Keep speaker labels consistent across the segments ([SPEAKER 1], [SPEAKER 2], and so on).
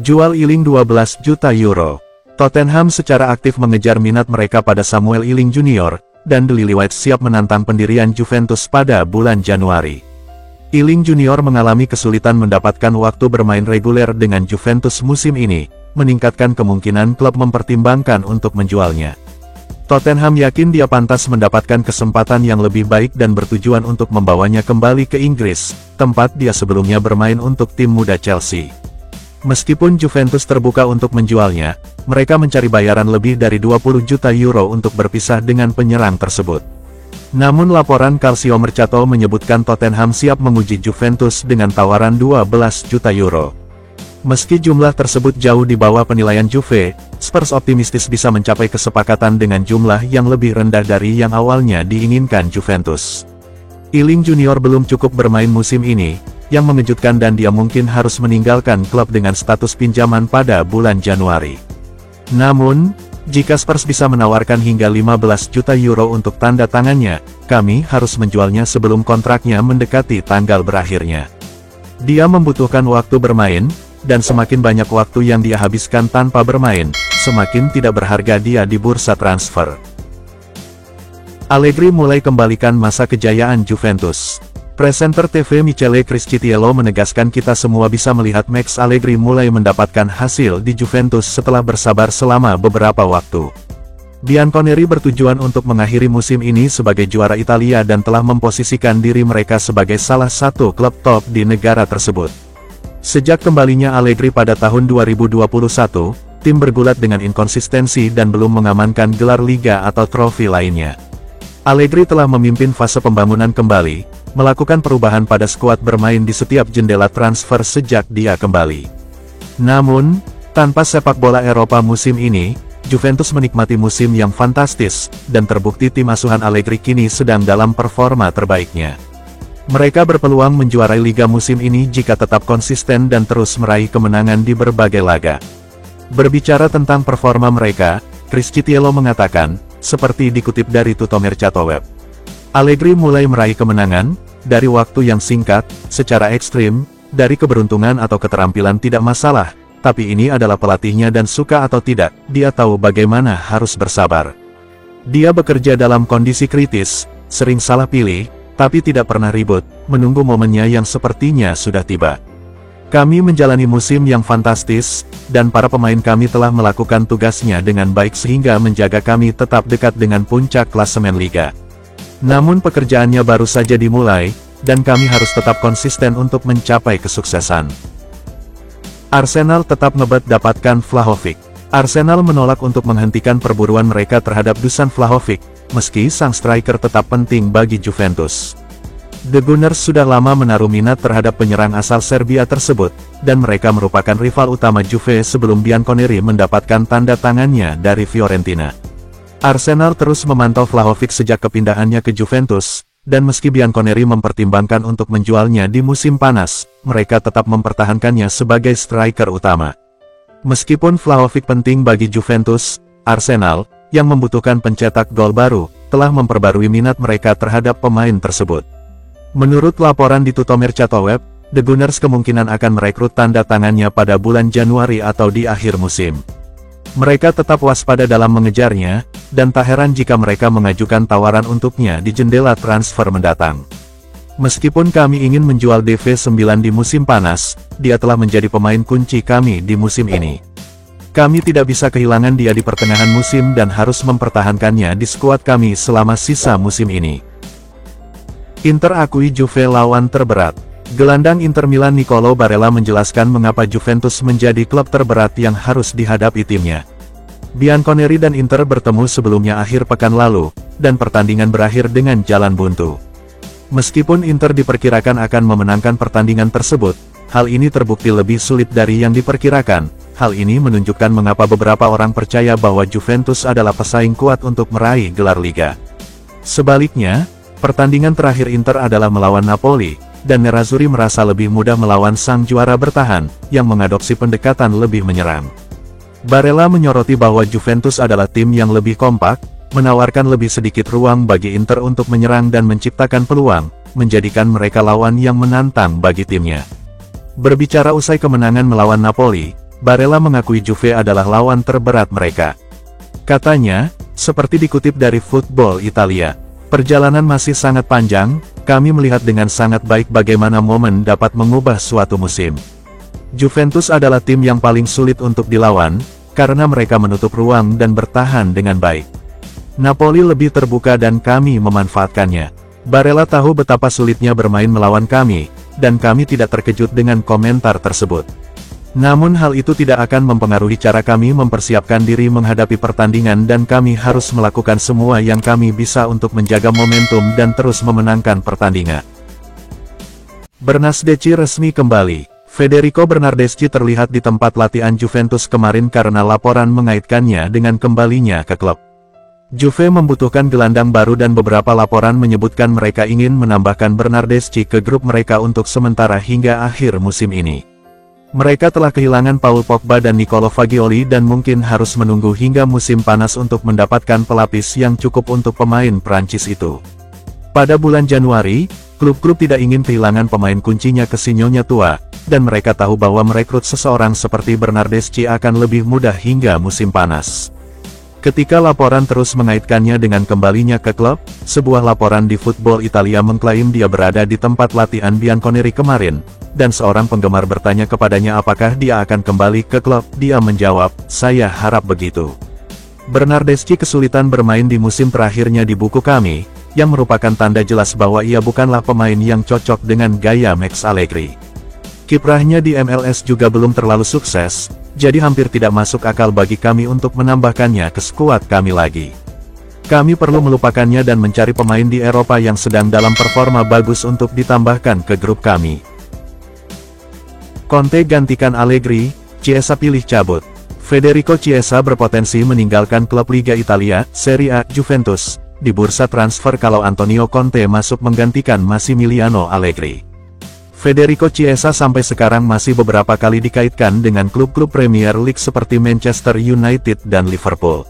[SPEAKER 1] Jual Iling 12 juta euro. Tottenham secara aktif mengejar minat mereka pada Samuel Iling Junior, dan The Lillywhites siap menantang pendirian Juventus pada bulan Januari. Iling Junior mengalami kesulitan mendapatkan waktu bermain reguler dengan Juventus musim ini, meningkatkan kemungkinan klub mempertimbangkan untuk menjualnya. Tottenham yakin dia pantas mendapatkan kesempatan yang lebih baik dan bertujuan untuk membawanya kembali ke Inggris, tempat dia sebelumnya bermain untuk tim muda Chelsea. Meskipun Juventus terbuka untuk menjualnya, mereka mencari bayaran lebih dari 20 juta euro untuk berpisah dengan penyerang tersebut. Namun laporan Calcio Mercato menyebutkan Tottenham siap menguji Juventus dengan tawaran 12 juta euro. Meski jumlah tersebut jauh di bawah penilaian Juve, Spurs optimistis bisa mencapai kesepakatan dengan jumlah yang lebih rendah dari yang awalnya diinginkan Juventus. Iling Junior belum cukup bermain musim ini, yang mengejutkan dan dia mungkin harus meninggalkan klub dengan status pinjaman pada bulan Januari. Namun, jika Spurs bisa menawarkan hingga 15 juta euro untuk tanda tangannya, kami harus menjualnya sebelum kontraknya mendekati tanggal berakhirnya. Dia membutuhkan waktu bermain, dan semakin banyak waktu yang dia habiskan tanpa bermain, semakin tidak berharga dia di bursa transfer. Allegri mulai kembalikan masa kejayaan Juventus. Presenter TV Michele Criscitiello menegaskan kita semua bisa melihat Max Allegri mulai mendapatkan hasil di Juventus setelah bersabar selama beberapa waktu. Bianconeri bertujuan untuk mengakhiri musim ini sebagai juara Italia dan telah memposisikan diri mereka sebagai salah satu klub top di negara tersebut. Sejak kembalinya Allegri pada tahun 2021, tim bergulat dengan inkonsistensi dan belum mengamankan gelar liga atau trofi lainnya. Allegri telah memimpin fase pembangunan kembali, melakukan perubahan pada skuad bermain di setiap jendela transfer sejak dia kembali. Namun, tanpa sepak bola Eropa musim ini, Juventus menikmati musim yang fantastis, dan terbukti tim asuhan Allegri kini sedang dalam performa terbaiknya. Mereka berpeluang menjuarai liga musim ini jika tetap konsisten dan terus meraih kemenangan di berbagai laga. Berbicara tentang performa mereka, Criscitiello mengatakan, seperti dikutip dari Tutto Mercato Web, Allegri mulai meraih kemenangan, dari waktu yang singkat, secara ekstrim, dari keberuntungan atau keterampilan tidak masalah, tapi ini adalah pelatihnya dan suka atau tidak, dia tahu bagaimana harus bersabar. Dia bekerja dalam kondisi kritis, sering salah pilih, tapi tidak pernah ribut, menunggu momennya yang sepertinya sudah tiba. Kami menjalani musim yang fantastis, dan para pemain kami telah melakukan tugasnya dengan baik sehingga menjaga kami tetap dekat dengan puncak klasemen liga. Namun pekerjaannya baru saja dimulai, dan kami harus tetap konsisten untuk mencapai kesuksesan. Arsenal tetap ngebet dapatkan Vlahovic. Arsenal menolak untuk menghentikan perburuan mereka terhadap Dusan Vlahovic, meski sang striker tetap penting bagi Juventus. The Gunners sudah lama menaruh minat terhadap penyerang asal Serbia tersebut, dan mereka merupakan rival utama Juve sebelum Bianconeri mendapatkan tanda tangannya dari Fiorentina. Arsenal terus memantau Vlahovic sejak kepindahannya ke Juventus, dan meski Bianconeri mempertimbangkan untuk menjualnya di musim panas, mereka tetap mempertahankannya sebagai striker utama. Meskipun Vlahovic penting bagi Juventus, Arsenal, yang membutuhkan pencetak gol baru, telah memperbarui minat mereka terhadap pemain tersebut. Menurut laporan di Tutto Mercato Web, The Gunners kemungkinan akan merekrut tanda tangannya pada bulan Januari atau di akhir musim. Mereka tetap waspada dalam mengejarnya, dan tak heran jika mereka mengajukan tawaran untuknya di jendela transfer mendatang. Meskipun kami ingin menjual DV9 di musim panas, dia telah menjadi pemain kunci kami di musim ini. Kami tidak bisa kehilangan dia di pertengahan musim dan harus mempertahankannya di skuad kami selama sisa musim ini. Inter akui Juve lawan terberat. Gelandang Inter Milan Nicolo Barella menjelaskan mengapa Juventus menjadi klub terberat yang harus dihadapi timnya. Bianconeri dan Inter bertemu sebelumnya akhir pekan lalu, dan pertandingan berakhir dengan jalan buntu. Meskipun Inter diperkirakan akan memenangkan pertandingan tersebut, hal ini terbukti lebih sulit dari yang diperkirakan. Hal ini menunjukkan mengapa beberapa orang percaya bahwa Juventus adalah pesaing kuat untuk meraih gelar liga. Sebaliknya, pertandingan terakhir Inter adalah melawan Napoli, dan Nerazzurri merasa lebih mudah melawan sang juara bertahan, yang mengadopsi pendekatan lebih menyerang. Barella menyoroti bahwa Juventus adalah tim yang lebih kompak, menawarkan lebih sedikit ruang bagi Inter untuk menyerang dan menciptakan peluang, menjadikan mereka lawan yang menantang bagi timnya. Berbicara usai kemenangan melawan Napoli, Barella mengakui Juve adalah lawan terberat mereka. Katanya, seperti dikutip dari Football Italia, perjalanan masih sangat panjang, kami melihat dengan sangat baik bagaimana momen dapat mengubah suatu musim. Juventus adalah tim yang paling sulit untuk dilawan, karena mereka menutup ruang dan bertahan dengan baik. Napoli lebih terbuka dan kami memanfaatkannya. Barella tahu betapa sulitnya bermain melawan kami, dan kami tidak terkejut dengan komentar tersebut. Namun hal itu tidak akan mempengaruhi cara kami mempersiapkan diri menghadapi pertandingan dan kami harus melakukan semua yang kami bisa untuk menjaga momentum dan terus memenangkan pertandingan. Bernardeschi resmi kembali. Federico Bernardeschi terlihat di tempat latihan Juventus kemarin karena laporan mengaitkannya dengan kembalinya ke klub. Juve membutuhkan gelandang baru dan beberapa laporan menyebutkan mereka ingin menambahkan Bernardeschi ke grup mereka untuk sementara hingga akhir musim ini. Mereka telah kehilangan Paul Pogba dan Nicolo Fagioli dan mungkin harus menunggu hingga musim panas untuk mendapatkan pelapis yang cukup untuk pemain Prancis itu. Pada bulan Januari, klub-klub tidak ingin kehilangan pemain kuncinya ke sinyonya tua, dan mereka tahu bahwa merekrut seseorang seperti Bernardeschi akan lebih mudah hingga musim panas. Ketika laporan terus mengaitkannya dengan kembalinya ke klub, sebuah laporan di Football Italia mengklaim dia berada di tempat latihan Bianconeri kemarin, dan seorang penggemar bertanya kepadanya apakah dia akan kembali ke klub. Dia menjawab, "Saya harap begitu." Bernardeschi kesulitan bermain di musim terakhirnya di buku kami, yang merupakan tanda jelas bahwa ia bukanlah pemain yang cocok dengan gaya Max Allegri. Kiprahnya di MLS juga belum terlalu sukses, jadi hampir tidak masuk akal bagi kami untuk menambahkannya ke skuad kami lagi. Kami perlu melupakannya dan mencari pemain di Eropa yang sedang dalam performa bagus untuk ditambahkan ke grup kami. Conte gantikan Allegri, Chiesa pilih cabut. Federico Chiesa berpotensi meninggalkan klub Liga Italia, Serie A, Juventus, di bursa transfer kalau Antonio Conte masuk menggantikan Massimiliano Allegri. Federico Chiesa sampai sekarang masih beberapa kali dikaitkan dengan klub-klub Premier League seperti Manchester United dan Liverpool.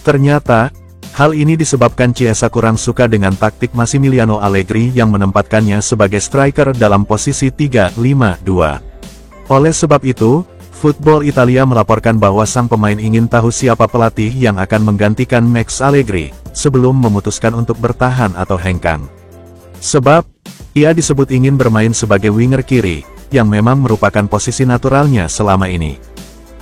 [SPEAKER 1] Ternyata, hal ini disebabkan Chiesa kurang suka dengan taktik Massimiliano Allegri yang menempatkannya sebagai striker dalam posisi 3-5-2. Oleh sebab itu, Football Italia melaporkan bahwa sang pemain ingin tahu siapa pelatih yang akan menggantikan Max Allegri, sebelum memutuskan untuk bertahan atau hengkang. Sebab, ia disebut ingin bermain sebagai winger kiri, yang memang merupakan posisi naturalnya selama ini.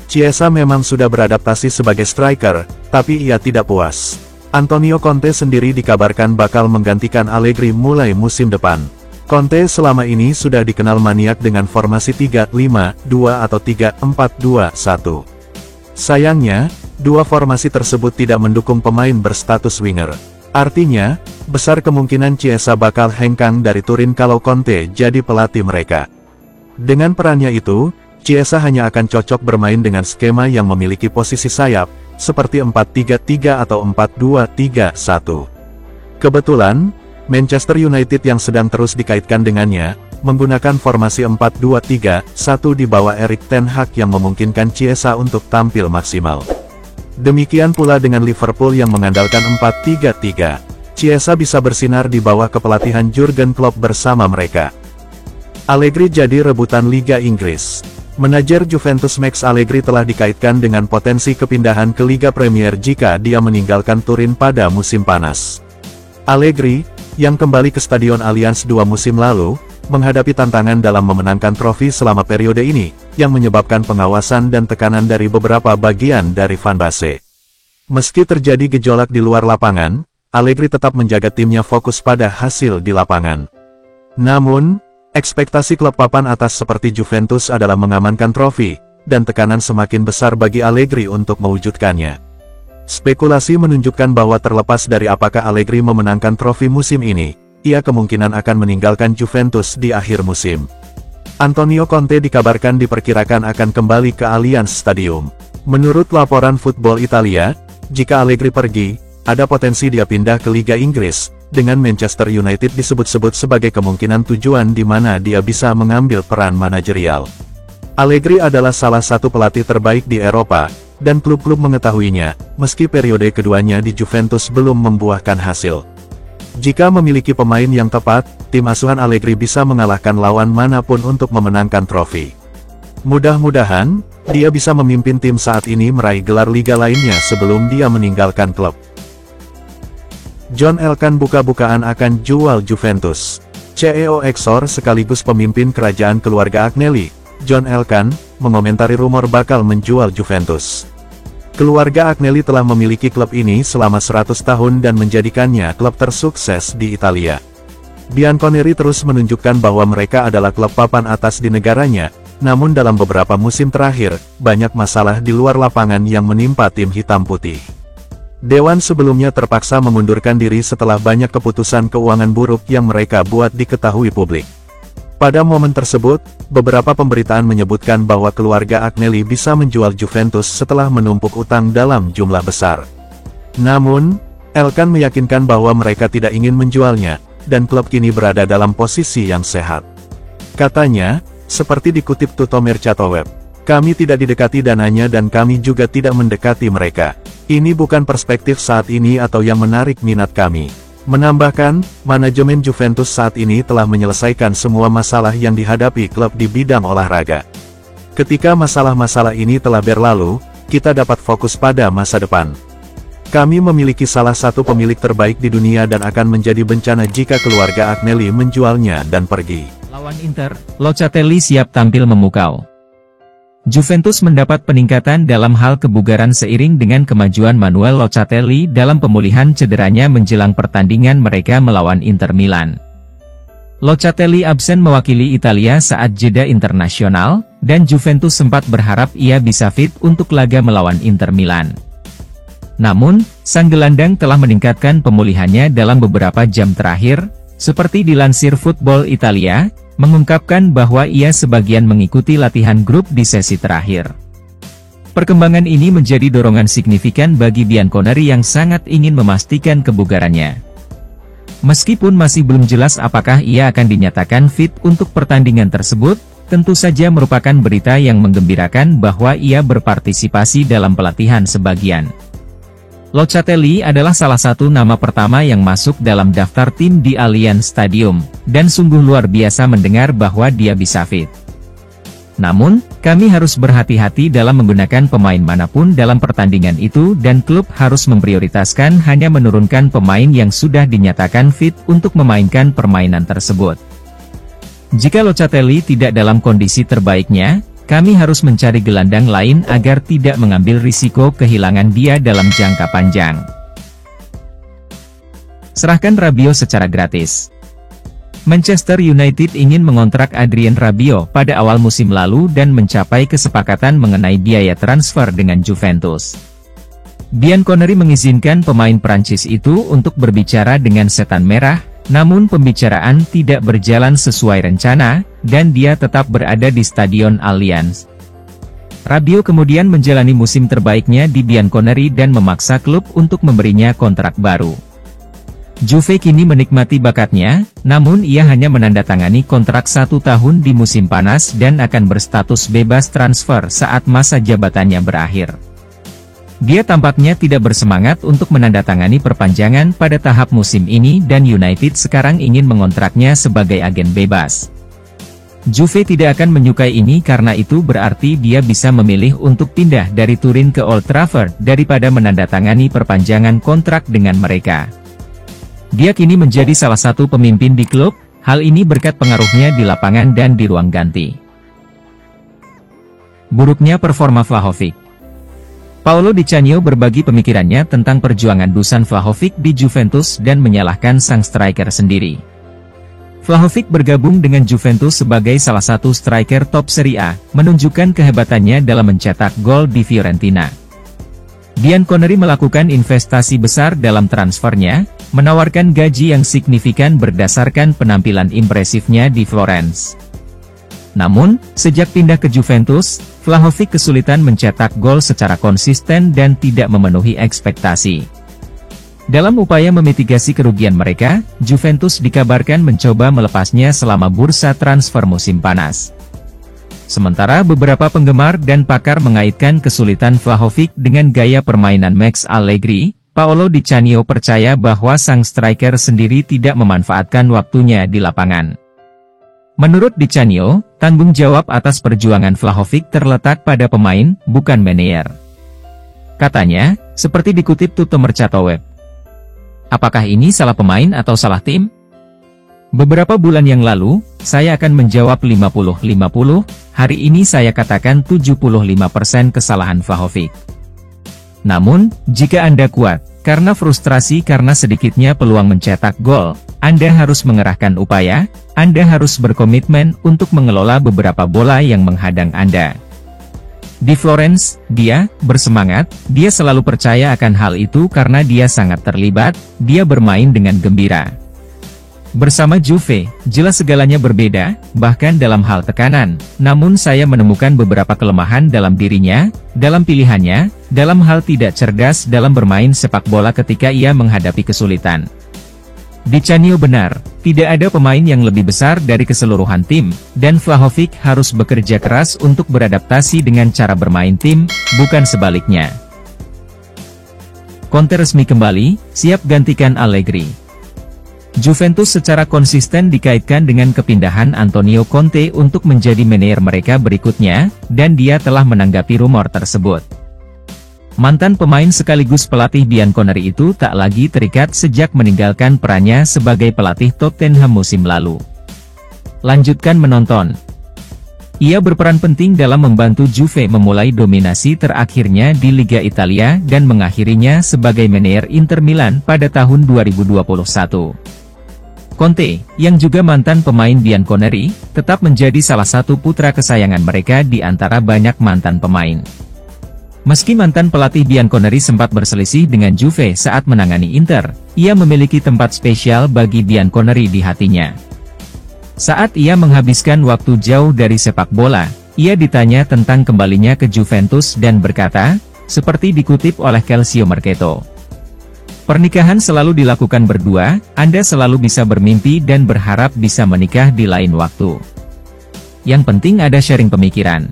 [SPEAKER 1] Chiesa memang sudah beradaptasi sebagai striker, tapi ia tidak puas. Antonio Conte sendiri dikabarkan bakal menggantikan Allegri mulai musim depan. Conte selama ini sudah dikenal maniak dengan formasi 3-5-2 atau 3-4-2-1. Sayangnya, dua formasi tersebut tidak mendukung pemain berstatus winger. Artinya, besar kemungkinan Chiesa bakal hengkang dari Turin kalau Conte jadi pelatih mereka. Dengan perannya itu, Chiesa hanya akan cocok bermain dengan skema yang memiliki posisi sayap, seperti 4-3-3 atau 4-2-3-1. Kebetulan, Manchester United yang sedang terus dikaitkan dengannya, menggunakan formasi 4-2-3-1 di bawah Erik ten Hag yang memungkinkan Chiesa untuk tampil maksimal. Demikian pula dengan Liverpool yang mengandalkan 4-3-3. Chiesa bisa bersinar di bawah kepelatihan Jurgen Klopp bersama mereka. Allegri jadi rebutan Liga Inggris. Manajer Juventus Max Allegri telah dikaitkan dengan potensi kepindahan ke Liga Premier jika dia meninggalkan Turin pada musim panas. Allegri, yang kembali ke Stadion Allianz 2 musim lalu, menghadapi tantangan dalam memenangkan trofi selama periode ini, yang menyebabkan pengawasan dan tekanan dari beberapa bagian dari fanbase. Meski terjadi gejolak di luar lapangan, Allegri tetap menjaga timnya fokus pada hasil di lapangan. Namun, ekspektasi klub papan atas seperti Juventus adalah mengamankan trofi, dan tekanan semakin besar bagi Allegri untuk mewujudkannya. Spekulasi menunjukkan bahwa terlepas dari apakah Allegri memenangkan trofi musim ini, ia kemungkinan akan meninggalkan Juventus di akhir musim. Antonio Conte dikabarkan diperkirakan akan kembali ke Allianz Stadium. Menurut laporan Football Italia, jika Allegri pergi, ada potensi dia pindah ke Liga Inggris, dengan Manchester United disebut-sebut sebagai kemungkinan tujuan di mana dia bisa mengambil peran manajerial. Allegri adalah salah satu pelatih terbaik di Eropa, dan klub-klub mengetahuinya, meski periode keduanya di Juventus belum membuahkan hasil. Jika memiliki pemain yang tepat, tim asuhan Allegri bisa mengalahkan lawan manapun untuk memenangkan trofi. Mudah-mudahan, dia bisa memimpin tim saat ini meraih gelar liga lainnya sebelum dia meninggalkan klub. John Elkann buka-bukaan akan jual Juventus. CEO Exor sekaligus pemimpin kerajaan keluarga Agnelli, John Elkann, mengomentari rumor bakal menjual Juventus. Keluarga Agnelli telah memiliki klub ini selama 100 tahun dan menjadikannya klub tersukses di Italia. Bianconeri terus menunjukkan bahwa mereka adalah klub papan atas di negaranya, namun dalam beberapa musim terakhir, banyak masalah di luar lapangan yang menimpa tim hitam putih. Dewan sebelumnya terpaksa mengundurkan diri setelah banyak keputusan keuangan buruk yang mereka buat diketahui publik. Pada momen tersebut, beberapa pemberitaan menyebutkan bahwa keluarga Agnelli bisa menjual Juventus setelah menumpuk utang dalam jumlah besar. Namun, Elkann meyakinkan bahwa mereka tidak ingin menjualnya, dan klub kini berada dalam posisi yang sehat. Katanya, seperti dikutip Tutto Mercato Web, "Kami tidak didekati dananya dan kami juga tidak mendekati mereka. Ini bukan perspektif saat ini atau yang menarik minat kami." Menambahkan, manajemen Juventus saat ini telah menyelesaikan semua masalah yang dihadapi klub di bidang olahraga. Ketika masalah-masalah ini telah berlalu, kita dapat fokus pada masa depan. Kami memiliki salah satu pemilik terbaik di dunia dan akan menjadi bencana jika keluarga Agnelli menjualnya dan pergi.
[SPEAKER 2] Lawan Inter, Locatelli siap tampil memukau. Juventus mendapat peningkatan dalam hal kebugaran seiring dengan kemajuan Manuel Locatelli dalam pemulihan cederanya menjelang pertandingan mereka melawan Inter Milan. Locatelli absen mewakili Italia saat jeda internasional, dan Juventus sempat berharap ia bisa fit untuk laga melawan Inter Milan. Namun, sang gelandang telah meningkatkan pemulihannya dalam beberapa jam terakhir, seperti dilansir Football Italia, mengungkapkan bahwa ia sebagian mengikuti latihan grup di sesi terakhir. Perkembangan ini menjadi dorongan signifikan bagi Bianconeri yang sangat ingin memastikan kebugarannya. Meskipun masih belum jelas apakah ia akan dinyatakan fit untuk pertandingan tersebut, tentu saja merupakan berita yang menggembirakan bahwa ia berpartisipasi dalam pelatihan sebagian. Locatelli adalah salah satu nama pertama yang masuk dalam daftar tim di Allianz Stadium, dan sungguh luar biasa mendengar bahwa dia bisa fit. Namun, kami harus berhati-hati dalam menggunakan pemain manapun dalam pertandingan itu dan klub harus memprioritaskan hanya menurunkan pemain yang sudah dinyatakan fit untuk memainkan permainan tersebut. Jika Locatelli tidak dalam kondisi terbaiknya, kami harus mencari gelandang lain agar tidak mengambil risiko kehilangan dia dalam jangka panjang. Serahkan Rabiot secara gratis. Manchester United ingin mengontrak Adrien Rabiot pada awal musim lalu dan mencapai kesepakatan mengenai biaya transfer dengan Juventus. Bianconeri mengizinkan pemain Prancis itu untuk berbicara dengan Setan Merah, namun pembicaraan tidak berjalan sesuai rencana, dan dia tetap berada di Stadion Allianz. Rabiot kemudian menjalani musim terbaiknya di Bianconeri dan memaksa klub untuk memberinya kontrak baru. Juve kini menikmati bakatnya, namun ia hanya menandatangani kontrak 1 tahun di musim panas dan akan berstatus bebas transfer saat masa jabatannya berakhir. Dia tampaknya tidak bersemangat untuk menandatangani perpanjangan pada tahap musim ini dan United sekarang ingin mengontraknya sebagai agen bebas. Juve tidak akan menyukai ini karena itu berarti dia bisa memilih untuk pindah dari Turin ke Old Trafford daripada menandatangani perpanjangan kontrak dengan mereka. Dia kini menjadi salah satu pemimpin di klub, hal ini berkat pengaruhnya di lapangan dan di ruang ganti. Buruknya performa Vlahovic. Paolo Di Canio berbagi pemikirannya tentang perjuangan Dusan Vlahovic di Juventus dan menyalahkan sang striker sendiri. Vlahovic bergabung dengan Juventus sebagai salah satu striker top Serie A, menunjukkan kehebatannya dalam mencetak gol di Fiorentina. Bianconeri melakukan investasi besar dalam transfernya, menawarkan gaji yang signifikan berdasarkan penampilan impresifnya di Florence. Namun, sejak pindah ke Juventus, Vlahovic kesulitan mencetak gol secara konsisten dan tidak memenuhi ekspektasi. Dalam upaya memitigasi kerugian mereka, Juventus dikabarkan mencoba melepasnya selama bursa transfer musim panas. Sementara beberapa penggemar dan pakar mengaitkan kesulitan Vlahovic dengan gaya permainan Max Allegri, Paolo Di Canio percaya bahwa sang striker sendiri tidak memanfaatkan waktunya di lapangan. Menurut Di Canio, tanggung jawab atas perjuangan Vlahovic terletak pada pemain, bukan manajer. Katanya, seperti dikutip Tutto Mercato Web. Apakah ini salah pemain atau salah tim? Beberapa bulan yang lalu, saya akan menjawab 50-50, hari ini saya katakan 75% kesalahan Vlahovic. Namun, jika Anda kuat, karena frustrasi karena sedikitnya peluang mencetak gol, Anda harus mengerahkan upaya, Anda harus berkomitmen untuk mengelola beberapa bola yang menghadang Anda. Di Florence, dia bersemangat, dia selalu percaya akan hal itu karena dia sangat terlibat, dia bermain dengan gembira. Bersama Juve, jelas segalanya berbeda, bahkan dalam hal tekanan, namun saya menemukan beberapa kelemahan dalam dirinya, dalam pilihannya, dalam hal tidak cerdas dalam bermain sepak bola ketika ia menghadapi kesulitan. Di Canio benar, tidak ada pemain yang lebih besar dari keseluruhan tim, dan Vlahovic harus bekerja keras untuk beradaptasi dengan cara bermain tim, bukan sebaliknya. Conte resmi kembali, siap gantikan Allegri. Juventus secara konsisten dikaitkan dengan kepindahan Antonio Conte untuk menjadi manajer mereka berikutnya, dan dia telah menanggapi rumor tersebut. Mantan pemain sekaligus pelatih Bianconeri itu tak lagi terikat sejak meninggalkan perannya sebagai pelatih Tottenham musim lalu. Lanjutkan menonton. Ia berperan penting dalam membantu Juve memulai dominasi terakhirnya di Liga Italia dan mengakhirinya sebagai manajer Inter Milan pada tahun 2021. Conte, yang juga mantan pemain Bianconeri, tetap menjadi salah satu putra kesayangan mereka di antara banyak mantan pemain. Meski mantan pelatih Bianconeri sempat berselisih dengan Juve saat menangani Inter, ia memiliki tempat spesial bagi Bianconeri di hatinya. Saat ia menghabiskan waktu jauh dari sepak bola, ia ditanya tentang kembalinya ke Juventus dan berkata, seperti dikutip oleh Calcio Mercato, "Pernikahan selalu dilakukan berdua, Anda selalu bisa bermimpi dan berharap bisa menikah di lain waktu. Yang penting ada sharing pemikiran.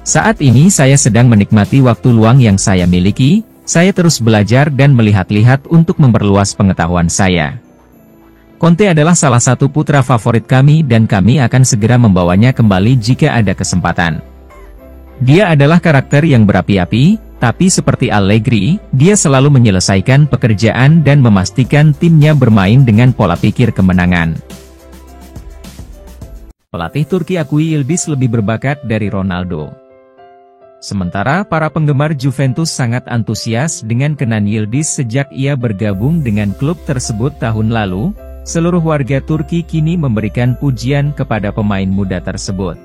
[SPEAKER 2] Saat ini saya sedang menikmati waktu luang yang saya miliki, saya terus belajar dan melihat-lihat untuk memperluas pengetahuan saya. Conte adalah salah satu putra favorit kami dan kami akan segera membawanya kembali jika ada kesempatan. Dia adalah karakter yang berapi-api, tapi seperti Allegri, dia selalu menyelesaikan pekerjaan dan memastikan timnya bermain dengan pola pikir kemenangan." Pelatih Turki akui Yıldız lebih berbakat dari Ronaldo. Sementara para penggemar Juventus sangat antusias dengan Kenan Yıldız sejak ia bergabung dengan klub tersebut tahun lalu, seluruh warga Turki kini memberikan pujian kepada pemain muda tersebut.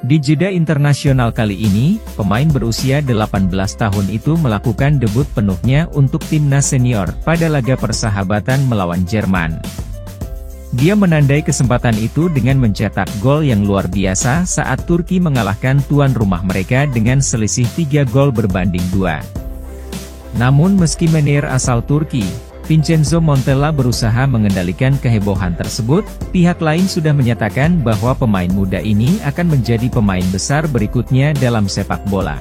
[SPEAKER 2] Di jeda internasional kali ini, pemain berusia 18 tahun itu melakukan debut penuhnya untuk timnas senior pada laga persahabatan melawan Jerman. Dia menandai kesempatan itu dengan mencetak gol yang luar biasa saat Turki mengalahkan tuan rumah mereka dengan selisih 3 gol berbanding 2. Namun meski manajer asal Turki, Vincenzo Montella berusaha mengendalikan kehebohan tersebut, pihak lain sudah menyatakan bahwa pemain muda ini akan menjadi pemain besar berikutnya dalam sepak bola.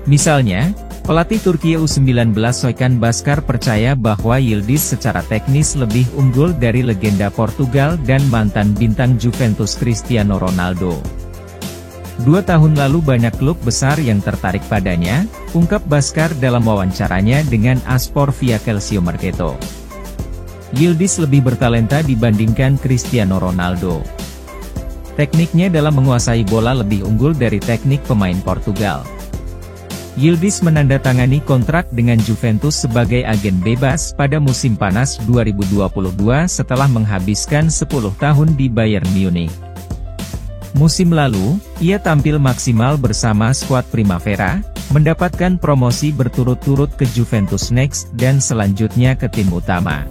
[SPEAKER 2] Misalnya, pelatih Turki U19 Soykan Baskar percaya bahwa Yıldız secara teknis lebih unggul dari legenda Portugal dan mantan bintang Juventus Cristiano Ronaldo. 2 tahun lalu banyak klub besar yang tertarik padanya, ungkap Baskar dalam wawancaranya dengan Aspor via Calcio Mercato. Yıldız lebih bertalenta dibandingkan Cristiano Ronaldo. Tekniknya dalam menguasai bola lebih unggul dari teknik pemain Portugal. Yıldız menandatangani kontrak dengan Juventus sebagai agen bebas pada musim panas 2022 setelah menghabiskan 10 tahun di Bayern Munich. Musim lalu, ia tampil maksimal bersama skuad Primavera, mendapatkan promosi berturut-turut ke Juventus Next dan selanjutnya ke tim utama.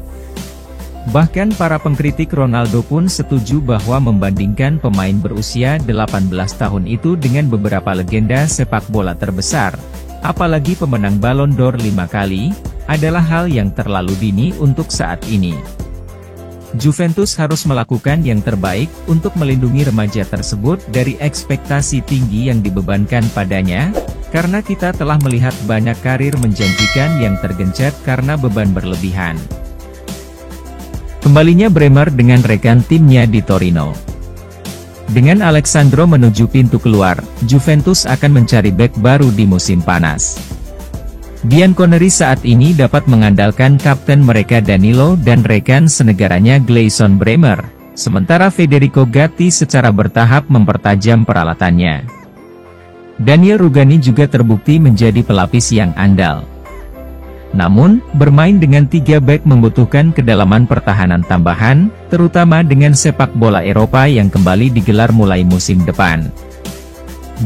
[SPEAKER 2] Bahkan para pengkritik Ronaldo pun setuju bahwa membandingkan pemain berusia 18 tahun itu dengan beberapa legenda sepak bola terbesar, apalagi pemenang Ballon d'Or 5 kali, adalah hal yang terlalu dini untuk saat ini. Juventus harus melakukan yang terbaik untuk melindungi remaja tersebut dari ekspektasi tinggi yang dibebankan padanya, karena kita telah melihat banyak karir menjanjikan yang tergencet karena beban berlebihan. Kembalinya Bremer dengan rekan timnya di Torino. Dengan Alessandro menuju pintu keluar, Juventus akan mencari bek baru di musim panas. Bianconeri saat ini dapat mengandalkan kapten mereka Danilo dan rekan senegaranya Gleison Bremer, sementara Federico Gatti secara bertahap mempertajam peralatannya. Daniel Rugani juga terbukti menjadi pelapis yang andal. Namun, bermain dengan 3 bek membutuhkan kedalaman pertahanan tambahan, terutama dengan sepak bola Eropa yang kembali digelar mulai musim depan.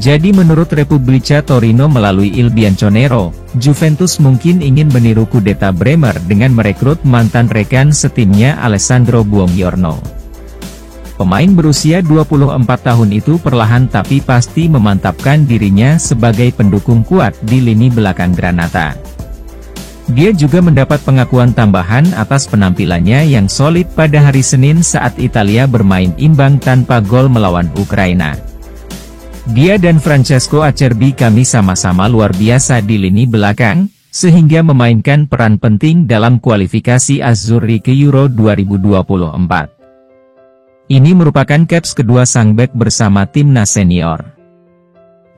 [SPEAKER 2] Jadi menurut Repubblica Torino melalui Il Bianconero, Juventus mungkin ingin meniru kudeta Bremer dengan merekrut mantan rekan setimnya Alessandro Buongiorno. Pemain berusia 24 tahun itu perlahan tapi pasti memantapkan dirinya sebagai pendukung kuat di lini belakang Granata. Dia juga mendapat pengakuan tambahan atas penampilannya yang solid pada hari Senin saat Italia bermain imbang tanpa gol melawan Ukraina. Dia dan Francesco Acerbi kami sama-sama luar biasa di lini belakang, sehingga memainkan peran penting dalam kualifikasi Azzurri ke Euro 2024. Ini merupakan caps kedua sang bek bersama timnas senior.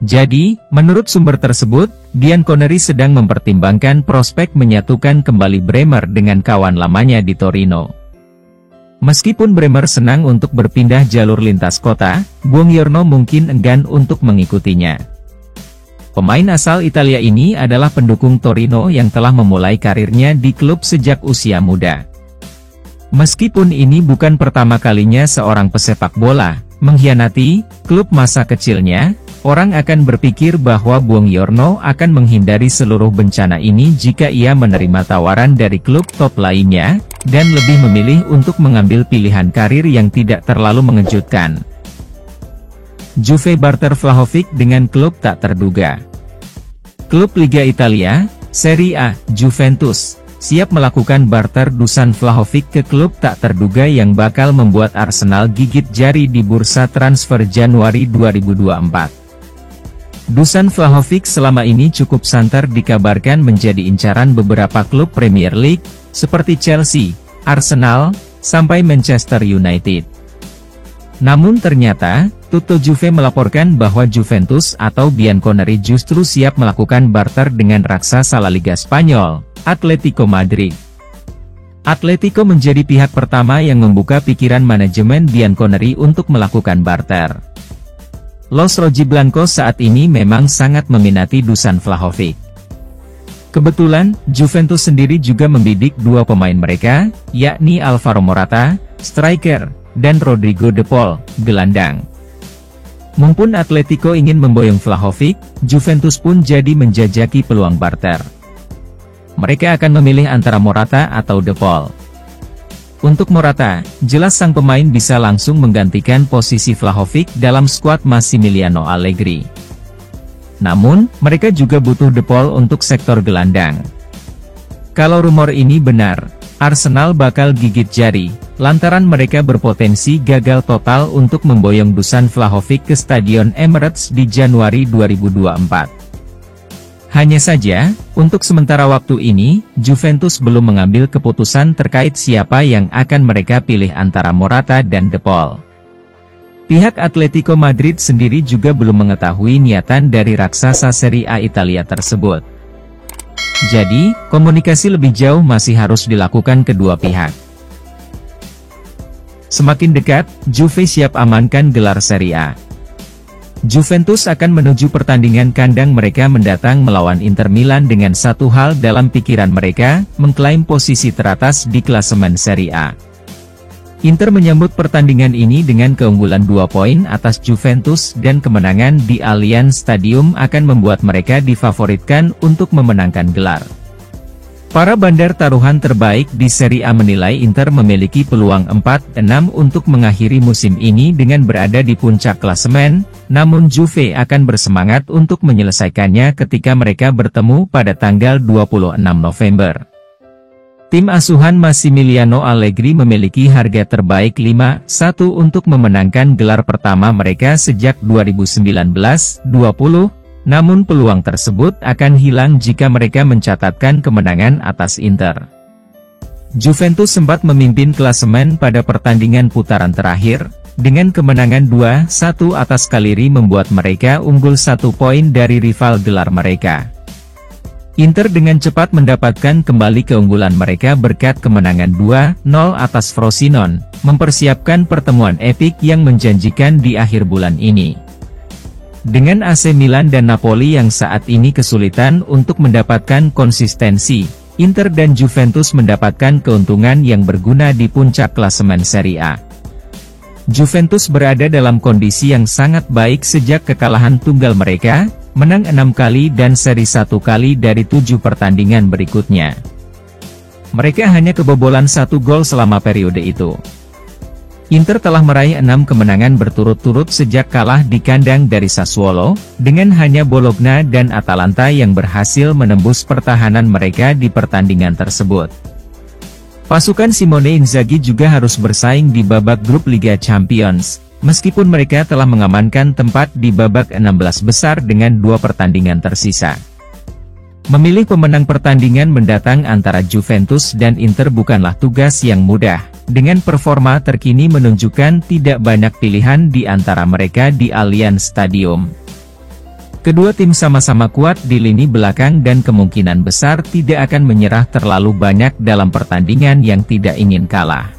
[SPEAKER 2] Jadi, menurut sumber tersebut, Bianconeri sedang mempertimbangkan prospek menyatukan kembali Bremer dengan kawan lamanya di Torino. Meskipun Bremer senang untuk berpindah jalur lintas kota, Buongiorno mungkin enggan untuk mengikutinya. Pemain asal Italia ini adalah pendukung Torino yang telah memulai karirnya di klub sejak usia muda. Meskipun ini bukan pertama kalinya seorang pesepak bola mengkhianati klub masa kecilnya, orang akan berpikir bahwa Buongiorno akan menghindari seluruh bencana ini jika ia menerima tawaran dari klub top lainnya, dan lebih memilih untuk mengambil pilihan karir yang tidak terlalu mengejutkan. Juve barter Vlahovic dengan klub tak terduga. Klub Liga Italia, Serie A, Juventus, siap melakukan barter Dusan Vlahovic ke klub tak terduga yang bakal membuat Arsenal gigit jari di bursa transfer Januari 2024. Dusan Vlahovic selama ini cukup santer dikabarkan menjadi incaran beberapa klub Premier League, seperti Chelsea, Arsenal, sampai Manchester United. Namun ternyata, Tutto Juve melaporkan bahwa Juventus atau Bianconeri justru siap melakukan barter dengan raksasa La Liga Spanyol, Atletico Madrid. Atletico menjadi pihak pertama yang membuka pikiran manajemen Bianconeri untuk melakukan barter. Los Rojiblancos saat ini memang sangat meminati Dusan Vlahovic. Kebetulan, Juventus sendiri juga membidik dua pemain mereka, yakni Alvaro Morata, striker, dan Rodrigo De Paul, gelandang. Mumpun Atletico ingin memboyong Vlahovic, Juventus pun jadi menjajaki peluang barter. Mereka akan memilih antara Morata atau De Paul. Untuk Morata, jelas sang pemain bisa langsung menggantikan posisi Vlahovic dalam skuad Massimiliano Allegri. Namun, mereka juga butuh De Paul untuk sektor gelandang. Kalau rumor ini benar, Arsenal bakal gigit jari, lantaran mereka berpotensi gagal total untuk memboyong Dusan Vlahovic ke Stadion Emirates di Januari 2024. Hanya saja, untuk sementara waktu ini, Juventus belum mengambil keputusan terkait siapa yang akan mereka pilih antara Morata dan De Paul. Pihak Atletico Madrid sendiri juga belum mengetahui niatan dari raksasa Serie A Italia tersebut. Jadi, komunikasi lebih jauh masih harus dilakukan kedua pihak. Semakin dekat, Juve siap amankan gelar Serie A. Juventus akan menuju pertandingan kandang mereka mendatang melawan Inter Milan dengan satu hal dalam pikiran mereka, mengklaim posisi teratas di klasemen Serie A. Inter menyambut pertandingan ini dengan keunggulan 2 poin atas Juventus dan kemenangan di Allianz Stadium akan membuat mereka difavoritkan untuk memenangkan gelar. Para bandar taruhan terbaik di Serie A menilai Inter memiliki peluang 4-6 untuk mengakhiri musim ini dengan berada di puncak klasemen, namun Juve akan bersemangat untuk menyelesaikannya ketika mereka bertemu pada tanggal 26 November. Tim asuhan Massimiliano Allegri memiliki harga terbaik 5-1 untuk memenangkan gelar pertama mereka sejak 2019-20. Namun peluang tersebut akan hilang jika mereka mencatatkan kemenangan atas Inter. Juventus sempat memimpin klasemen pada pertandingan putaran terakhir, dengan kemenangan 2-1 atas Cagliari membuat mereka unggul 1 poin dari rival gelar mereka. Inter dengan cepat mendapatkan kembali keunggulan mereka berkat kemenangan 2-0 atas Frosinone, mempersiapkan pertemuan epik yang menjanjikan di akhir bulan ini. Dengan AC Milan dan Napoli yang saat ini kesulitan untuk mendapatkan konsistensi, Inter dan Juventus mendapatkan keuntungan yang berguna di puncak klasemen Serie A. Juventus berada dalam kondisi yang sangat baik sejak kekalahan tunggal mereka, menang 6 kali dan seri 1 kali dari 7 pertandingan berikutnya. Mereka hanya kebobolan 1 gol selama periode itu. Inter telah meraih 6 kemenangan berturut-turut sejak kalah di kandang dari Sassuolo, dengan hanya Bologna dan Atalanta yang berhasil menembus pertahanan mereka di pertandingan tersebut. Pasukan Simone Inzaghi juga harus bersaing di babak grup Liga Champions, meskipun mereka telah mengamankan tempat di babak 16 besar dengan 2 pertandingan tersisa. Memilih pemenang pertandingan mendatang antara Juventus dan Inter bukanlah tugas yang mudah, dengan performa terkini menunjukkan tidak banyak pilihan di antara mereka di Allianz Stadium. Kedua tim sama-sama kuat di lini belakang dan kemungkinan besar tidak akan menyerah terlalu banyak dalam pertandingan yang tidak ingin kalah.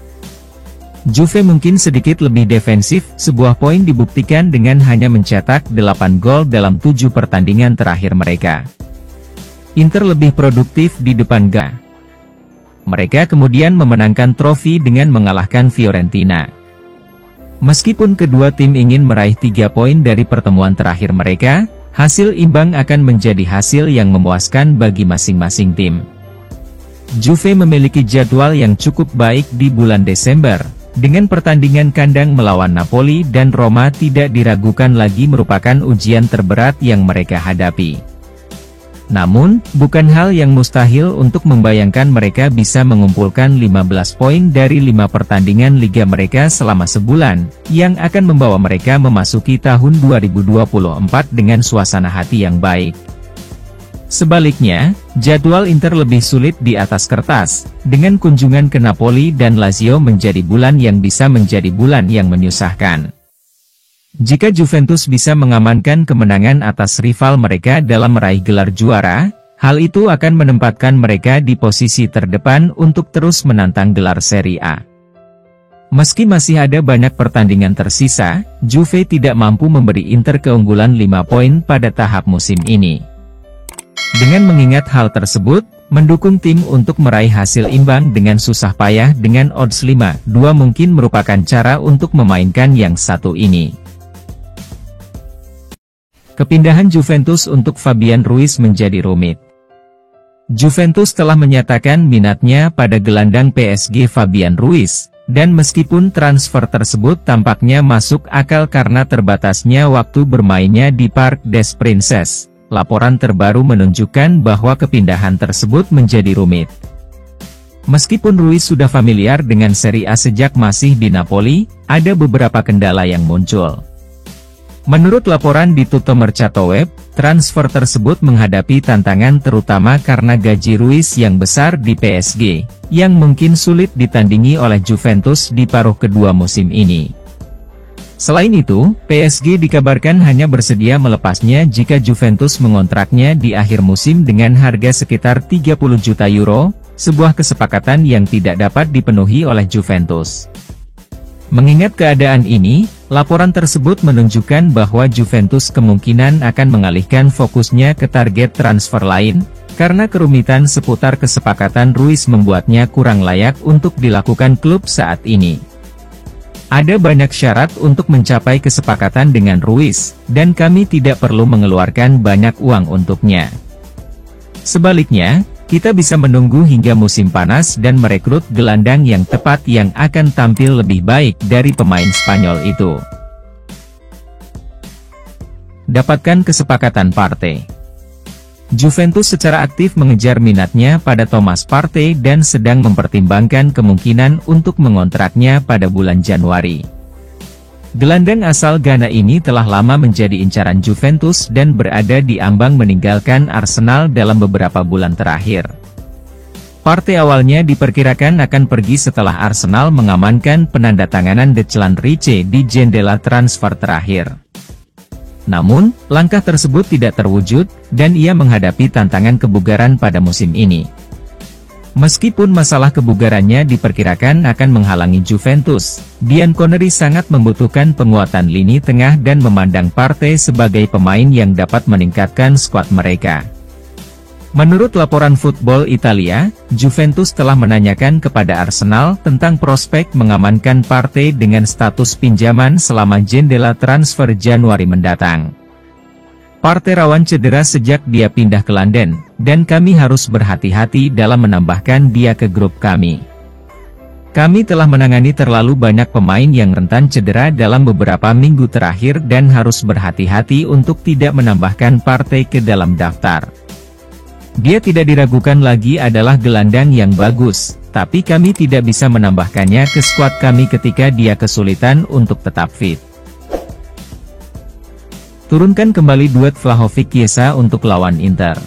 [SPEAKER 2] Juve mungkin sedikit lebih defensif, sebuah poin dibuktikan dengan hanya mencetak 8 gol dalam 7 pertandingan terakhir mereka. Inter lebih produktif di depan gawang. Mereka kemudian memenangkan trofi dengan mengalahkan Fiorentina. Meskipun kedua tim ingin meraih 3 poin dari pertemuan terakhir mereka, hasil imbang akan menjadi hasil yang memuaskan bagi masing-masing tim. Juve memiliki jadwal yang cukup baik di bulan Desember, dengan pertandingan kandang melawan Napoli dan Roma tidak diragukan lagi merupakan ujian terberat yang mereka hadapi. Namun, bukan hal yang mustahil untuk membayangkan mereka bisa mengumpulkan 15 poin dari 5 pertandingan liga mereka selama sebulan, yang akan membawa mereka memasuki tahun 2024 dengan suasana hati yang baik. Sebaliknya, jadwal Inter lebih sulit di atas kertas, dengan kunjungan ke Napoli dan Lazio menjadi bulan yang bisa menjadi bulan yang menyusahkan. Jika Juventus bisa mengamankan kemenangan atas rival mereka dalam meraih gelar juara, hal itu akan menempatkan mereka di posisi terdepan untuk terus menantang gelar Serie A. Meski masih ada banyak pertandingan tersisa, Juve tidak mampu memberi Inter keunggulan 5 poin pada tahap musim ini. Dengan mengingat hal tersebut, mendukung tim untuk meraih hasil imbang dengan susah payah dengan odds 5-2 mungkin merupakan cara untuk memainkan yang satu ini. Kepindahan Juventus untuk Fabian Ruiz menjadi rumit. Juventus telah menyatakan minatnya pada gelandang PSG Fabian Ruiz, dan meskipun transfer tersebut tampaknya masuk akal karena terbatasnya waktu bermainnya di Parc des Princes, laporan terbaru menunjukkan bahwa kepindahan tersebut menjadi rumit. Meskipun Ruiz sudah familiar dengan Serie A sejak masih di Napoli, ada beberapa kendala yang muncul. Menurut laporan di Tutto Mercato Web, transfer tersebut menghadapi tantangan terutama karena gaji Ruiz yang besar di PSG, yang mungkin sulit ditandingi oleh Juventus di paruh kedua musim ini. Selain itu, PSG dikabarkan hanya bersedia melepasnya jika Juventus mengontraknya di akhir musim dengan harga sekitar 30 juta euro, sebuah kesepakatan yang tidak dapat dipenuhi oleh Juventus. Mengingat keadaan ini, laporan tersebut menunjukkan bahwa Juventus kemungkinan akan mengalihkan fokusnya ke target transfer lain, karena kerumitan seputar kesepakatan Ruiz membuatnya kurang layak untuk dilakukan klub saat ini. Ada banyak syarat untuk mencapai kesepakatan dengan Ruiz, dan kami tidak perlu mengeluarkan banyak uang untuknya. Sebaliknya, kita bisa menunggu hingga musim panas dan merekrut gelandang yang tepat yang akan tampil lebih baik dari pemain Spanyol itu. Dapatkan kesepakatan Partey. Juventus secara aktif mengejar minatnya pada Thomas Partey dan sedang mempertimbangkan kemungkinan untuk mengontraknya pada bulan Januari. Gelandang asal Ghana ini telah lama menjadi incaran Juventus dan berada di ambang meninggalkan Arsenal dalam beberapa bulan terakhir. Partey awalnya diperkirakan akan pergi setelah Arsenal mengamankan penandatanganan Declan Rice di jendela transfer terakhir. Namun, langkah tersebut tidak terwujud, dan ia menghadapi tantangan kebugaran pada musim ini. Meskipun masalah kebugarannya diperkirakan akan menghalangi Juventus, Sean Connery sangat membutuhkan penguatan lini tengah dan memandang Partey sebagai pemain yang dapat meningkatkan skuad mereka. Menurut laporan Football Italia, Juventus telah menanyakan kepada Arsenal tentang prospek mengamankan Partey dengan status pinjaman selama jendela transfer Januari mendatang. Partey rawan cedera sejak dia pindah ke London, dan kami harus berhati-hati dalam menambahkan dia ke grup kami. Kami telah menangani terlalu banyak pemain yang rentan cedera dalam beberapa minggu terakhir dan harus berhati-hati untuk tidak menambahkan Partey ke dalam daftar. Dia tidak diragukan lagi adalah gelandang yang bagus, tapi kami tidak bisa menambahkannya ke skuad kami ketika dia kesulitan untuk tetap fit. Turunkan kembali duet Vlahovic-Chiesa untuk lawan Inter.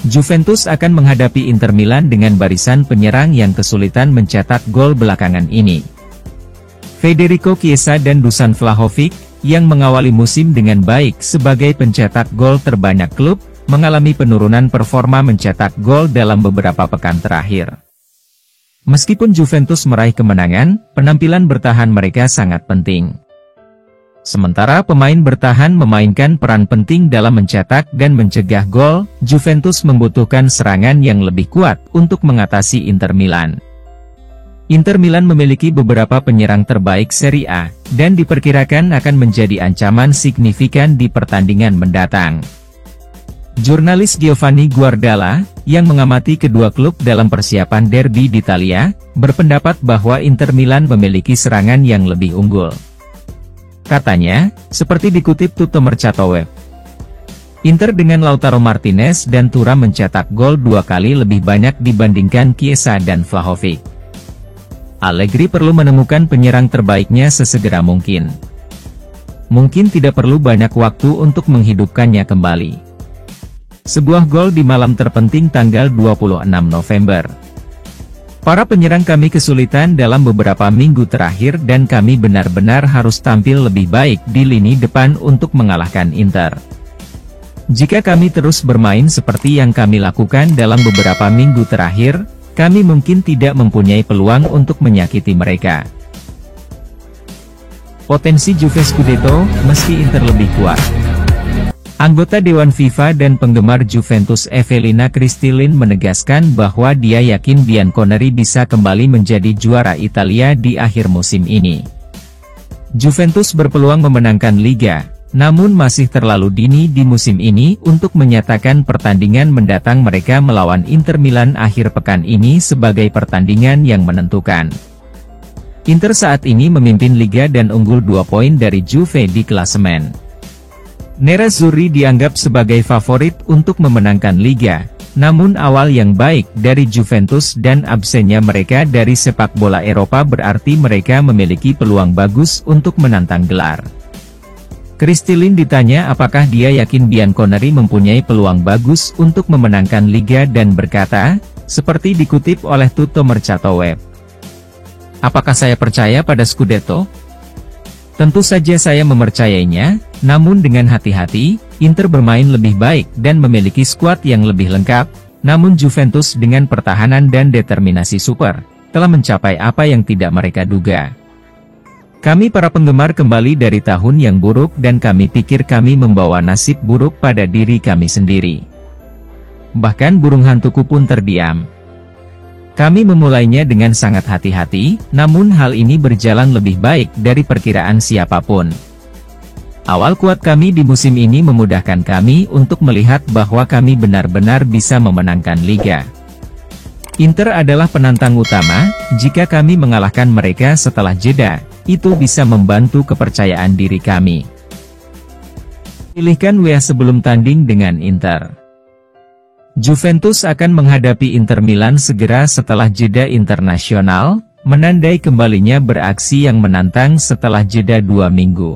[SPEAKER 2] Juventus akan menghadapi Inter Milan dengan barisan penyerang yang kesulitan mencetak gol belakangan ini. Federico Chiesa dan Dusan Vlahovic, yang mengawali musim dengan baik sebagai pencetak gol terbanyak klub, mengalami penurunan performa mencetak gol dalam beberapa pekan terakhir. Meskipun Juventus meraih kemenangan, penampilan bertahan mereka sangat penting. Sementara pemain bertahan memainkan peran penting dalam mencetak dan mencegah gol, Juventus membutuhkan serangan yang lebih kuat untuk mengatasi Inter Milan. Inter Milan memiliki beberapa penyerang terbaik Serie A, dan diperkirakan akan menjadi ancaman signifikan di pertandingan mendatang. Jurnalis Giovanni Guardiola, yang mengamati kedua klub dalam persiapan derby di Italia, berpendapat bahwa Inter Milan memiliki serangan yang lebih unggul. Katanya, seperti dikutip Tutto Mercato Web, Inter dengan Lautaro Martinez dan Thuram mencetak gol 2 kali lebih banyak dibandingkan Chiesa dan Vlahovic. Allegri perlu menemukan penyerang terbaiknya sesegera mungkin. Mungkin tidak perlu banyak waktu untuk menghidupkannya kembali. Sebuah gol di malam terpenting tanggal 26 November. Para penyerang kami kesulitan dalam beberapa minggu terakhir dan kami benar-benar harus tampil lebih baik di lini depan untuk mengalahkan Inter. Jika kami terus bermain seperti yang kami lakukan dalam beberapa minggu terakhir, kami mungkin tidak mempunyai peluang untuk menyakiti mereka. Potensi Juve Scudetto, meski Inter lebih kuat. Anggota Dewan FIFA dan penggemar Juventus Evelina Kristilin menegaskan bahwa dia yakin Sean Connery bisa kembali menjadi juara Italia di akhir musim ini. Juventus berpeluang memenangkan Liga, namun masih terlalu dini di musim ini untuk menyatakan pertandingan mendatang mereka melawan Inter Milan akhir pekan ini sebagai pertandingan yang menentukan. Inter saat ini memimpin Liga dan unggul 2 poin dari Juve di klasemen. Nerazzurri dianggap sebagai favorit untuk memenangkan Liga, namun awal yang baik dari Juventus dan absennya mereka dari sepak bola Eropa berarti mereka memiliki peluang bagus untuk menantang gelar. Kristilin ditanya apakah dia yakin Sean Connery mempunyai peluang bagus untuk memenangkan Liga dan berkata, seperti dikutip oleh Tutto Mercato Web, "Apakah saya percaya pada Scudetto? Tentu saja saya mempercayainya, namun dengan hati-hati, Inter bermain lebih baik dan memiliki skuad yang lebih lengkap, namun Juventus dengan pertahanan dan determinasi super, telah mencapai apa yang tidak mereka duga. Kami para penggemar kembali dari tahun yang buruk dan kami pikir kami membawa nasib buruk pada diri kami sendiri. Bahkan burung hantuku pun terdiam. Kami memulainya dengan sangat hati-hati, namun hal ini berjalan lebih baik dari perkiraan siapapun. Awal kuat kami di musim ini memudahkan kami untuk melihat bahwa kami benar-benar bisa memenangkan Liga. Inter adalah penantang utama, jika kami mengalahkan mereka setelah jeda, itu bisa membantu kepercayaan diri kami. Pilihkan WA sebelum tanding dengan Inter. Juventus akan menghadapi Inter Milan segera setelah jeda internasional, menandai kembalinya beraksi yang menantang setelah jeda 2 minggu.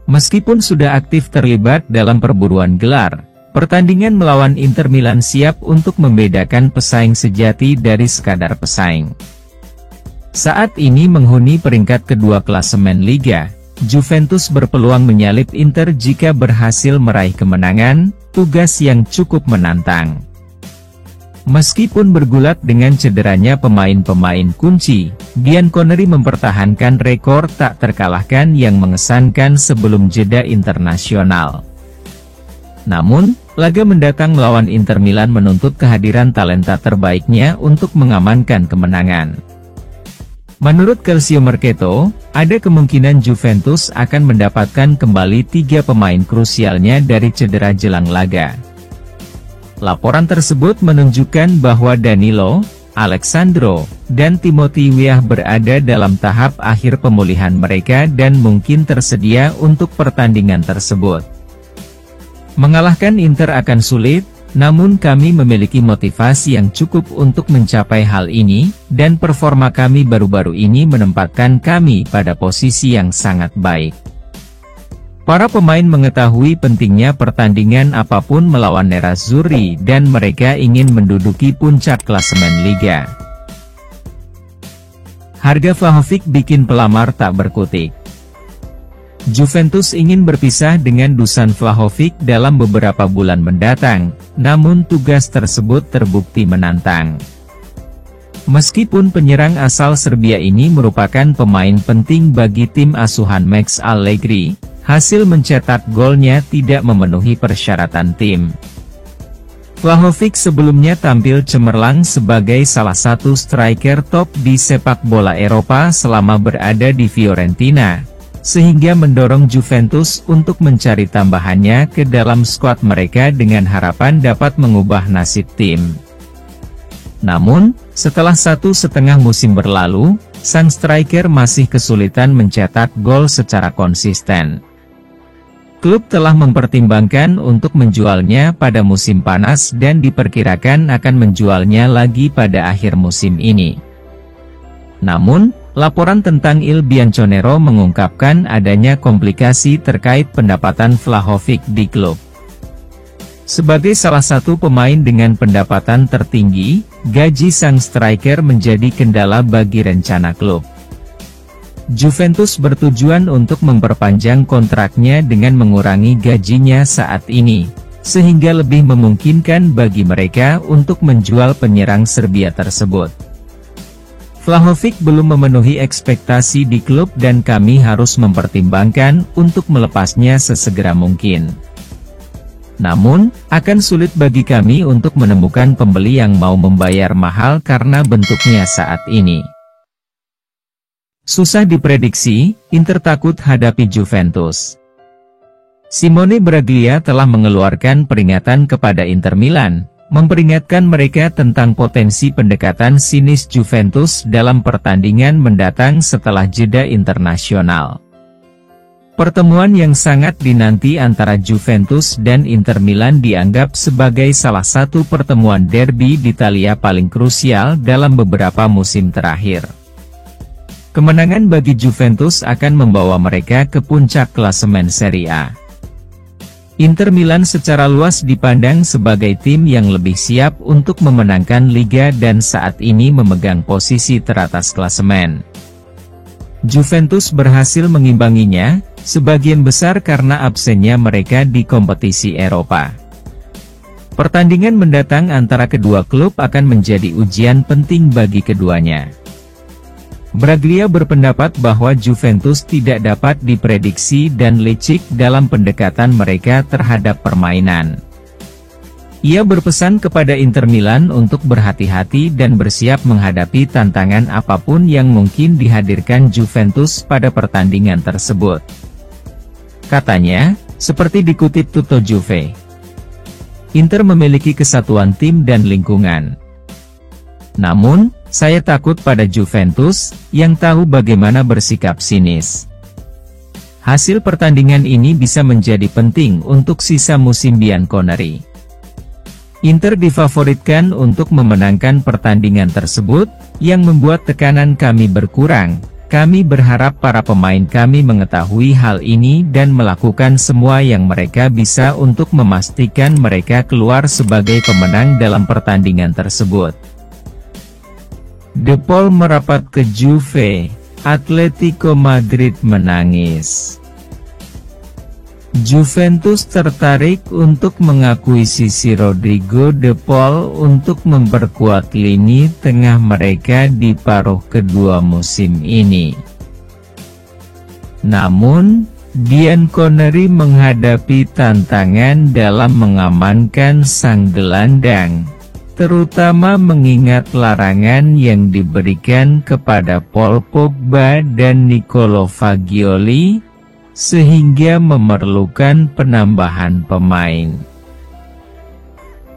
[SPEAKER 2] Meskipun sudah aktif terlibat dalam perburuan gelar, Pertandingan melawan Inter Milan siap untuk membedakan pesaing sejati dari sekadar pesaing. Saat ini menghuni peringkat kedua klasemen Liga, Juventus berpeluang menyalip Inter jika berhasil meraih kemenangan, tugas yang cukup menantang. Meskipun bergulat dengan cederanya pemain-pemain kunci, Bianconeri mempertahankan rekor tak terkalahkan yang mengesankan sebelum jeda internasional. Namun, laga mendatang melawan Inter Milan menuntut kehadiran talenta terbaiknya untuk mengamankan kemenangan. Menurut Calcio Mercato, ada kemungkinan Juventus akan mendapatkan kembali 3 pemain krusialnya dari cedera jelang laga. Laporan tersebut menunjukkan bahwa Danilo, Alexandro, dan Timothy Weah berada dalam tahap akhir pemulihan mereka dan mungkin tersedia untuk pertandingan tersebut. Mengalahkan Inter akan sulit, namun kami memiliki motivasi yang cukup untuk mencapai hal ini, dan performa kami baru-baru ini menempatkan kami pada posisi yang sangat baik. Para pemain mengetahui pentingnya pertandingan apapun melawan Nerazzurri dan mereka ingin menduduki puncak klasemen Liga. Harga Vlahovic bikin pelamar tak berkutik. Juventus ingin berpisah dengan Dusan Vlahovic dalam beberapa bulan mendatang, namun tugas tersebut terbukti menantang. Meskipun penyerang asal Serbia ini merupakan pemain penting bagi tim asuhan Max Allegri, hasil mencetak golnya tidak memenuhi persyaratan tim. Vlahovic sebelumnya tampil cemerlang sebagai salah satu striker top di sepak bola Eropa selama berada di Fiorentina, sehingga mendorong Juventus untuk mencari tambahannya ke dalam skuad mereka dengan harapan dapat mengubah nasib tim. Namun, setelah 1,5 musim berlalu, sang striker masih kesulitan mencetak gol secara konsisten. Klub telah mempertimbangkan untuk menjualnya pada musim panas dan diperkirakan akan menjualnya lagi pada akhir musim ini. Namun, laporan tentang Il Bianconero mengungkapkan adanya komplikasi terkait pendapatan Vlahovic di klub. Sebagai salah satu pemain dengan pendapatan tertinggi, gaji sang striker menjadi kendala bagi rencana klub. Juventus bertujuan untuk memperpanjang kontraknya dengan mengurangi gajinya saat ini, sehingga lebih memungkinkan bagi mereka untuk menjual penyerang Serbia tersebut. Vlahovic belum memenuhi ekspektasi di klub dan kami harus mempertimbangkan untuk melepasnya sesegera mungkin. Namun, akan sulit bagi kami untuk menemukan pembeli yang mau membayar mahal karena bentuknya saat ini. Susah diprediksi, Inter takut hadapi Juventus. Simone Braglia telah mengeluarkan peringatan kepada Inter Milan, memperingatkan mereka tentang potensi pendekatan sinis Juventus dalam pertandingan mendatang setelah jeda internasional. Pertemuan yang sangat dinanti antara Juventus dan Inter Milan dianggap sebagai salah satu pertemuan derby di Italia paling krusial dalam beberapa musim terakhir. Kemenangan bagi Juventus akan membawa mereka ke puncak klasemen Serie A. Inter Milan secara luas dipandang sebagai tim yang lebih siap untuk memenangkan Liga dan saat ini memegang posisi teratas klasemen. Juventus berhasil mengimbanginya, sebagian besar karena absennya mereka di kompetisi Eropa. Pertandingan mendatang antara kedua klub akan menjadi ujian penting bagi keduanya. Braglia berpendapat bahwa Juventus tidak dapat diprediksi dan licik dalam pendekatan mereka terhadap permainan. Ia berpesan kepada Inter Milan untuk berhati-hati dan bersiap menghadapi tantangan apapun yang mungkin dihadirkan Juventus pada pertandingan tersebut. Katanya, seperti dikutip Tutto Juve, Inter memiliki kesatuan tim dan lingkungan. Namun, saya takut pada Juventus, yang tahu bagaimana bersikap sinis. Hasil pertandingan ini bisa menjadi penting untuk sisa musim Bianconeri. Inter difavoritkan untuk memenangkan pertandingan tersebut, yang membuat tekanan kami berkurang, Kami berharap para pemain kami mengetahui hal ini dan melakukan semua yang mereka bisa untuk memastikan mereka keluar sebagai pemenang dalam pertandingan tersebut. De Paul merapat ke Juve, Atletico Madrid menangis. Juventus tertarik untuk mengakuisisi Rodrigo De Paul untuk memperkuat lini tengah mereka di paruh kedua musim ini. Namun, Bianconeri menghadapi tantangan dalam mengamankan sang gelandang, terutama mengingat larangan yang diberikan kepada Paul Pogba dan Nicolo Fagioli, sehingga memerlukan penambahan pemain.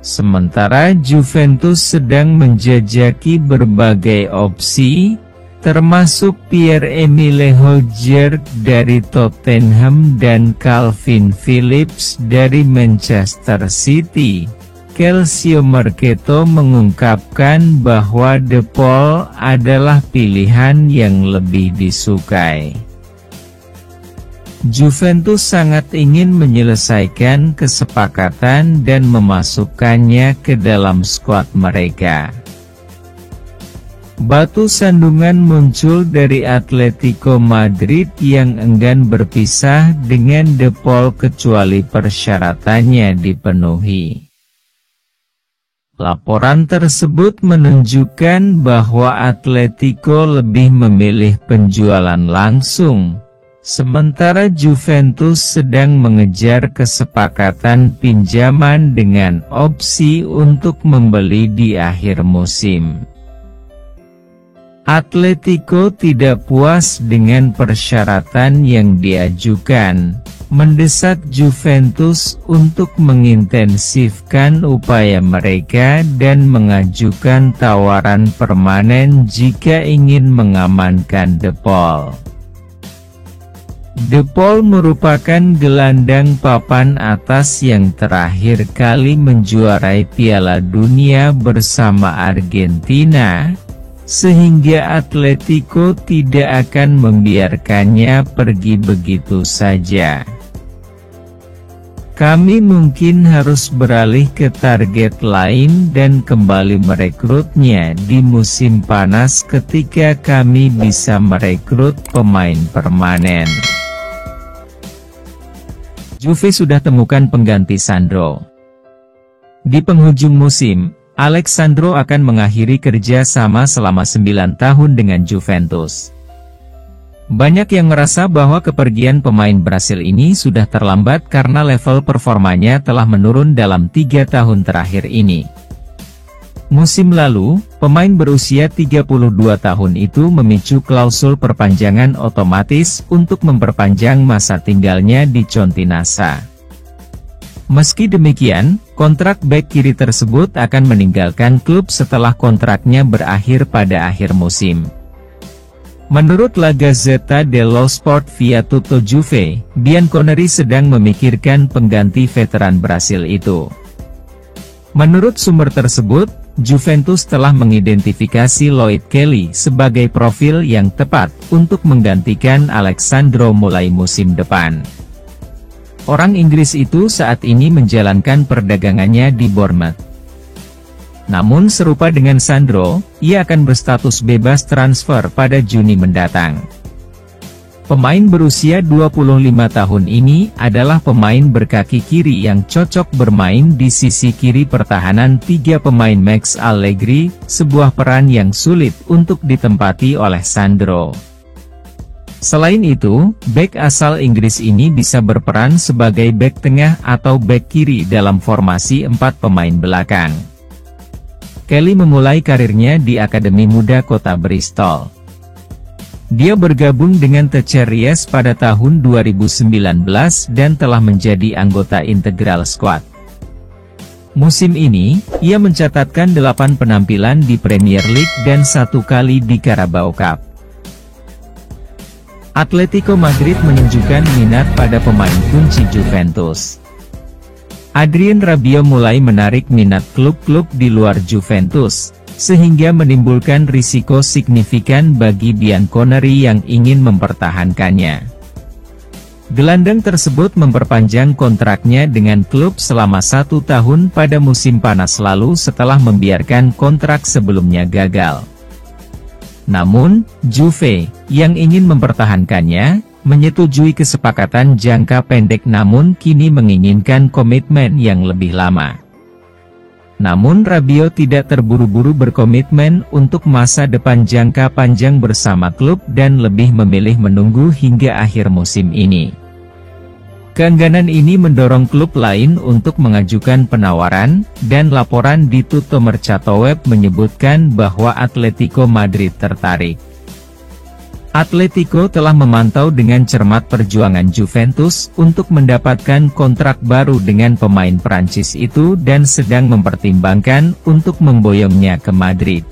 [SPEAKER 2] Sementara Juventus sedang menjajaki berbagai opsi, termasuk Pierre-Emile Højbjerg dari Tottenham dan Calvin Phillips dari Manchester City. Calcio Mercato mengungkapkan bahwa De Paul adalah pilihan yang lebih disukai. Juventus sangat ingin menyelesaikan kesepakatan dan memasukkannya ke dalam skuad mereka. Batu sandungan muncul dari Atletico Madrid yang enggan berpisah dengan De Paul kecuali persyaratannya dipenuhi. Laporan tersebut menunjukkan bahwa Atletico lebih memilih penjualan langsung, sementara Juventus sedang mengejar kesepakatan pinjaman dengan opsi untuk membeli di akhir musim. Atletico tidak puas dengan persyaratan yang diajukan, mendesak Juventus untuk mengintensifkan upaya mereka dan mengajukan tawaran permanen jika ingin mengamankan De Paul. De Paul merupakan gelandang papan atas yang terakhir kali menjuarai Piala Dunia bersama Argentina, sehingga Atletico tidak akan membiarkannya pergi begitu saja. Kami mungkin harus beralih ke target lain dan kembali merekrutnya di musim panas ketika kami bisa merekrut pemain permanen. Juve sudah temukan pengganti Sandro. Di penghujung musim, Alex Sandro akan mengakhiri kerja sama selama 9 tahun dengan Juventus. Banyak yang merasa bahwa kepergian pemain Brasil ini sudah terlambat karena level performanya telah menurun dalam 3 tahun terakhir ini. Musim lalu, pemain berusia 32 tahun itu memicu klausul perpanjangan otomatis untuk memperpanjang masa tinggalnya di Continassa. Meski demikian, kontrak bek kiri tersebut akan meninggalkan klub setelah kontraknya berakhir pada akhir musim. Menurut La Gazzetta dello Sport via Tutto Juve, Bianconeri sedang memikirkan pengganti veteran Brasil itu. Menurut sumber tersebut, Juventus telah mengidentifikasi Lloyd Kelly sebagai profil yang tepat untuk menggantikan Alex Sandro mulai musim depan. Orang Inggris itu saat ini menjalankan perdagangannya di Bournemouth. Namun serupa dengan Sandro, ia akan berstatus bebas transfer pada Juni mendatang. Pemain berusia 25 tahun ini adalah pemain berkaki kiri yang cocok bermain di sisi kiri pertahanan 3 pemain Max Allegri, sebuah peran yang sulit untuk ditempati oleh Sandro. Selain itu, bek asal Inggris ini bisa berperan sebagai bek tengah atau bek kiri dalam formasi 4 pemain belakang. Kelly memulai karirnya di Akademi Muda Kota Bristol. Dia bergabung dengan The Cherries pada tahun 2019 dan telah menjadi anggota integral skuad. Musim ini, ia mencatatkan 8 penampilan di Premier League dan 1 kali di Carabao Cup. Atletico Madrid menunjukkan minat pada pemain kunci Juventus. Adrien Rabiot mulai menarik minat klub-klub di luar Juventus, sehingga menimbulkan risiko signifikan bagi Bianconeri yang ingin mempertahankannya. Gelandang tersebut memperpanjang kontraknya dengan klub selama 1 tahun pada musim panas lalu setelah membiarkan kontrak sebelumnya gagal. Namun, Juve, yang ingin mempertahankannya, menyetujui kesepakatan jangka pendek namun kini menginginkan komitmen yang lebih lama. Namun Rabiot tidak terburu-buru berkomitmen untuk masa depan jangka panjang bersama klub dan lebih memilih menunggu hingga akhir musim ini. Keengganan ini mendorong klub lain untuk mengajukan penawaran, dan laporan di Tutto Mercato Web menyebutkan bahwa Atletico Madrid tertarik. Atletico telah memantau dengan cermat perjuangan Juventus untuk mendapatkan kontrak baru dengan pemain Prancis itu dan sedang mempertimbangkan untuk memboyongnya ke Madrid.